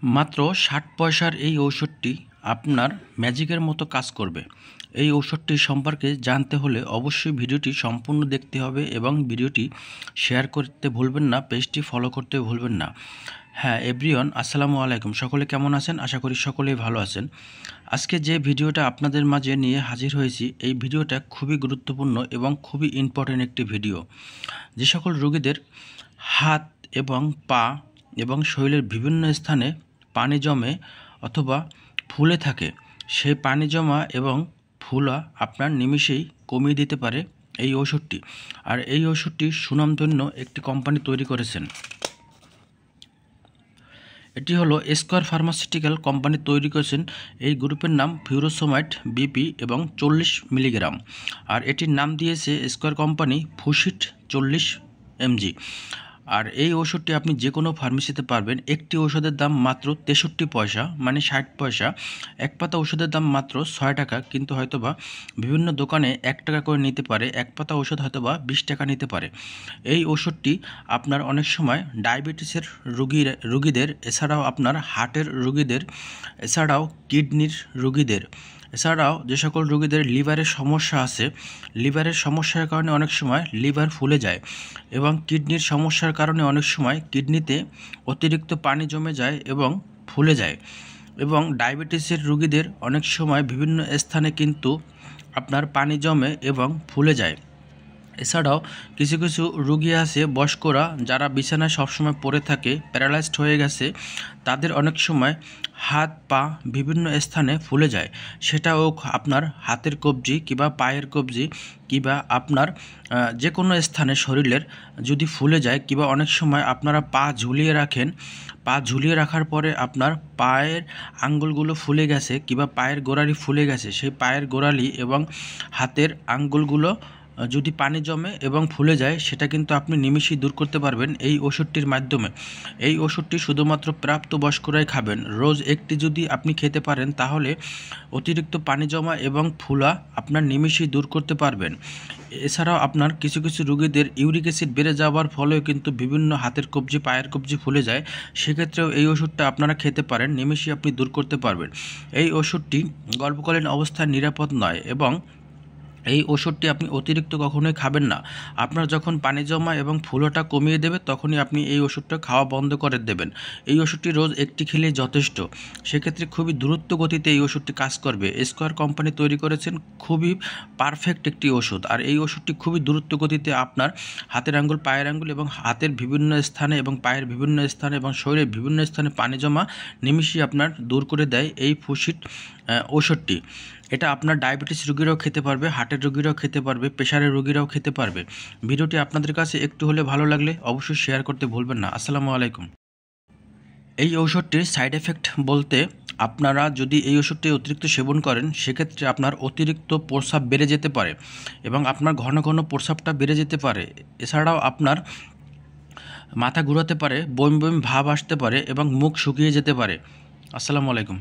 মাত্র ৬০ পয়সার এই ঔষধটি আপনার ম্যাজিকের মতো কাজ করবে। এই ঔষধটি সম্পর্কে জানতে হলে অবশ্যই ভিডিওটি সম্পূর্ণ দেখতে হবে এবং ভিডিওটি শেয়ার করতে ভুলবেন না, পেজটি ফলো করতে ভুলবেন না। হ্যাঁ এভরিওয়ান, আসসালামু আলাইকুম। সকলে কেমন আছেন? আশা করি সকলেই ভালো আছেন। আজকে যে ভিডিওটা আপনাদের মাঝে নিয়ে হাজির হয়েছি, এই ভিডিওটা খুবই গুরুত্বপূর্ণ এবং খুবই ইম্পর্টেন্ট একটি ভিডিও। যে সকল রোগীদের হাত এবং পা এবং শরীরের বিভিন্ন স্থানে পানি জমে অথবা ফুলে থাকে, সেই পানি জমা এবং ফুলা আপনার নিমিষেই কমিয়ে দিতে পারে এই ওষুধটি। আর এই ওষুধটি সুনামধন্য একটি কোম্পানি তৈরি করেছেন। এটি হলো স্কয়ার ফার্মাসিউটিক্যাল কোম্পানি তৈরি করেছেন। এই গ্রুপের নাম ফিউরোসোমাইড বিপি এবং 40 মিলিগ্রাম। আর এটির নাম দিয়েছে স্কয়ার কোম্পানি ফুসিট 40 mg। আর এই ওষুধটি আপনি যে কোনো ফার্মেসিতে পারবেন। একটি ওষুধের দাম মাত্র 63 পয়সা, মানে 60 পয়সা। এক পাতা ওষুধের দাম মাত্র 6 টাকা, কিন্তু হয়তোবা বিভিন্ন দোকানে 1 টাকা করে নিতে পারে। এক পাতা ওষুধ হয়তোবা 20 টাকা নিতে পারে। এই ওষুধটি আপনার অনেক সময় ডায়াবেটিসের রোগীদের, এছাড়াও আপনার হার্টের রোগীদের, এছাড়াও কিডনির রোগীদের, এছাড়াও যে সকল রোগীদের লিভারের সমস্যা আছে, লিভারের সমস্যার কারণে অনেক সময় লিভার ফুলে যায় এবং কিডনির সমস্যার কারণে অনেক সময় কিডনিতে অতিরিক্ত পানি জমে যায় এবং ফুলে যায়, এবং ডায়াবেটিসের রোগীদের অনেক সময় বিভিন্ন স্থানে কিন্তু আপনার পানি জমে এবং ফুলে যায়। এছাড়াও কিছু কিছু রোগী আছে বয়স্করা, যারা বিছানায় সবসময় পড়ে থাকে, প্যারালাইজড হয়ে গেছে, তাদের অনেক সময় হাত পা বিভিন্ন স্থানে ফুলে যায়। সেটাও আপনার হাতের কবজি কিংবা পায়ের কবজি কিংবা আপনার যে কোনো স্থানে শরীরের যদি ফুলে যায়, কিংবা অনেক সময় আপনারা পা ঝুলিয়ে রাখেন, পা ঝুলিয়ে রাখার পরে আপনার পায়ের আঙ্গুলগুলো ফুলে গেছে কিংবা পায়ের গোড়ালি ফুলে গেছে, সেই পায়ের গোড়ালি এবং হাতের আঙ্গুলগুলো যদি পানি জমে এবং ফুলে যায়, সেটা কিন্তু আপনি নিমিষেই দূর করতে পারবেন এই ওষুধটির মাধ্যমে। এই ওষুধটি শুধুমাত্র প্রাপ্তবয়স্করাই খাবেন। রোজ একটি যদি আপনি খেতে পারেন, তাহলে অতিরিক্ত পানি জমা এবং ফুলা আপনার নিমিষেই দূর করতে পারবেন। এছাড়াও আপনার কিছু কিছু রোগীদের ইউরিক অ্যাসিড বেড়ে যাওয়ার ফলেও কিন্তু বিভিন্ন হাতের কবজি পায়ের কবজি ফুলে যায়। সেক্ষেত্রেও এই ওষুধটা আপনারা খেতে পারেন, নিমিষেই আপনি দূর করতে পারবেন। এই ওষুধটি গর্ভকালীন অবস্থায় নিরাপদ নয় এবং এই ওষুধটি আপনি অতিরিক্ত কখনোই খাবেন না। আপনার যখন পানি জমা এবং ফুলোটা কমিয়ে দেবে, তখনই আপনি এই ওষুধটা খাওয়া বন্ধ করে দেবেন। এই ওষুধটি রোজ একটি খেলেই যথেষ্ট। সেক্ষেত্রে খুবই দ্রুত গতিতে এই ওষুধটি কাজ করবে। স্কয়ার কোম্পানি তৈরি করেছেন খুবই পারফেক্ট একটি ওষুধ। আর এই ওষুধটি খুবই দ্রুত গতিতে আপনার হাতের আঙ্গুল, পায়ের আঙ্গুল এবং হাতের বিভিন্ন স্থানে এবং পায়ের বিভিন্ন স্থানে এবং শরীরের বিভিন্ন স্থানে পানি জমা নিমিষেই আপনার দূর করে দেয় এই ফুসিট ওষুধটি। এটা আপনার ডায়াবেটিস রোগীরাও খেতে পারবে, হার্টের রোগীরাও খেতে পারবে, প্রেশারের রোগীরাও খেতে পারবে। ভিডিওটি আপনাদের কাছে একটু হলে ভালো লাগলে অবশ্যই শেয়ার করতে ভুলবেন না। আসসালামু আলাইকুম। এই ঔষধটির সাইড এফেক্ট বলতে, আপনারা যদি এই ওষুধটি অতিরিক্ত সেবন করেন, সেক্ষেত্রে আপনার অতিরিক্ত প্রস্রাব বেড়ে যেতে পারে এবং আপনার ঘন ঘন প্রস্রাবটা বেড়ে যেতে পারে। এছাড়াও আপনার মাথা ঘুরাতে পারে, বমি বমি ভাব আসতে পারে এবং মুখ শুকিয়ে যেতে পারে। আসসালামু আলাইকুম।